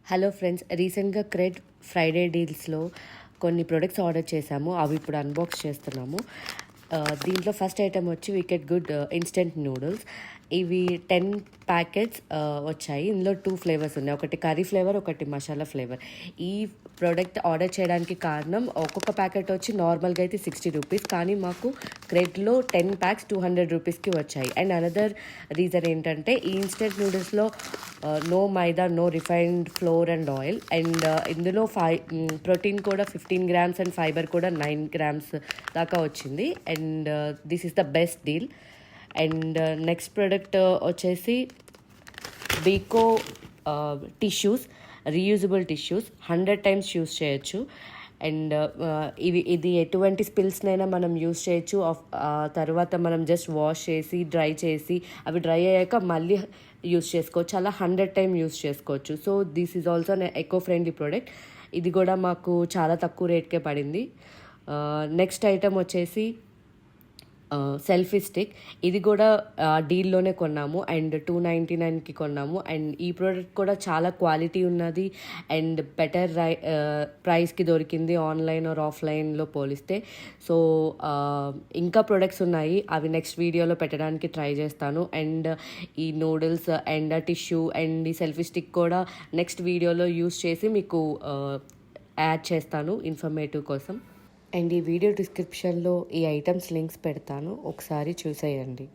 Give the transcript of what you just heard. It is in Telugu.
హలో ఫ్రెండ్స్, రీసెంట్గా క్రెడ్ ఫ్రైడే డీల్స్లో కొన్ని ప్రొడక్ట్స్ ఆర్డర్ చేశాము. అవి ఇప్పుడు అన్బాక్స్ చేస్తున్నాము. దీంట్లో ఫస్ట్ ఐటమ్ వచ్చి వికెట్ గుడ్ ఇన్స్టెంట్ నూడిల్స్. ఇవి 10 ప్యాకెట్స్ వచ్చాయి. ఇందులో 2 ఫ్లేవర్స్ ఉన్నాయి, ఒకటి కర్రీ ఫ్లేవర్, ఒకటి మసాలా ఫ్లేవర్. ఈ ప్రోడక్ట్ ఆర్డర్ చేయడానికి కారణం, ఒక్కొక్క ప్యాకెట్ వచ్చి నార్మల్గా అయితే 60 రూపీస్, కానీ మాకు క్రెడ్లో 10 ప్యాక్స్ 200 రూపీస్కి వచ్చాయి. అండ్ అనదర్ రీజన్ ఏంటంటే, ఈ ఇన్స్టెంట్ నూడిల్స్లో no maida, no refined flour and oil. And ఇందులో ప్రోటీన్ కూడా 15 గ్రామ్స్ అండ్ ఫైబర్ కూడా 9 గ్రామ్స్ దాకా వచ్చింది. And this is the best deal. And next product వచ్చేసి Beco tissues, reusable tissues. 100 times use చేయొచ్చు. అండ్ ఇది ఎటువంటి స్పిల్స్నైనా మనం యూస్ చేయొచ్చు. తర్వాత మనం జస్ట్ వాష్ చేసి డ్రై చేసి అవి డ్రై అయ్యాక మళ్ళీ యూస్ చేసుకోవచ్చు. అలా 100 టైమ్ యూస్ చేసుకోవచ్చు. So this is also eco friendly product. ఇది కూడా మాకు చాలా తక్కువ రేట్కే పడింది. నెక్స్ట్ ఐటమ్ వచ్చేసి సెల్ఫీ స్టిక్. ఇది కూడా డీల్లోనే కొన్నాము అండ్ 299కి కొన్నాము. అండ్ ఈ ప్రోడక్ట్ కూడా చాలా క్వాలిటీ ఉన్నది అండ్ బెటర్ ప్రైస్కి దొరికింది ఆన్లైన్ ఆర్ ఆఫ్లైన్లో పోలిస్తే. సో ఇంకా ప్రొడక్ట్స్ ఉన్నాయి, అవి నెక్స్ట్ వీడియోలో పెట్టడానికి ట్రై చేస్తాను. అండ్ ఈ నూడిల్స్ అండ్ టిష్యూ అండ్ ఈ సెల్ఫీ స్టిక్ కూడా నెక్స్ట్ వీడియోలో యూస్ చేసి మీకు యాడ్ చేస్తాను ఇన్ఫర్మేటివ్ కోసం. అండ్ ఈ వీడియో డిస్క్రిప్షన్లో ఈ ఐటమ్స్ లింక్స్ పెడతాను, ఒకసారి చూసేయండి.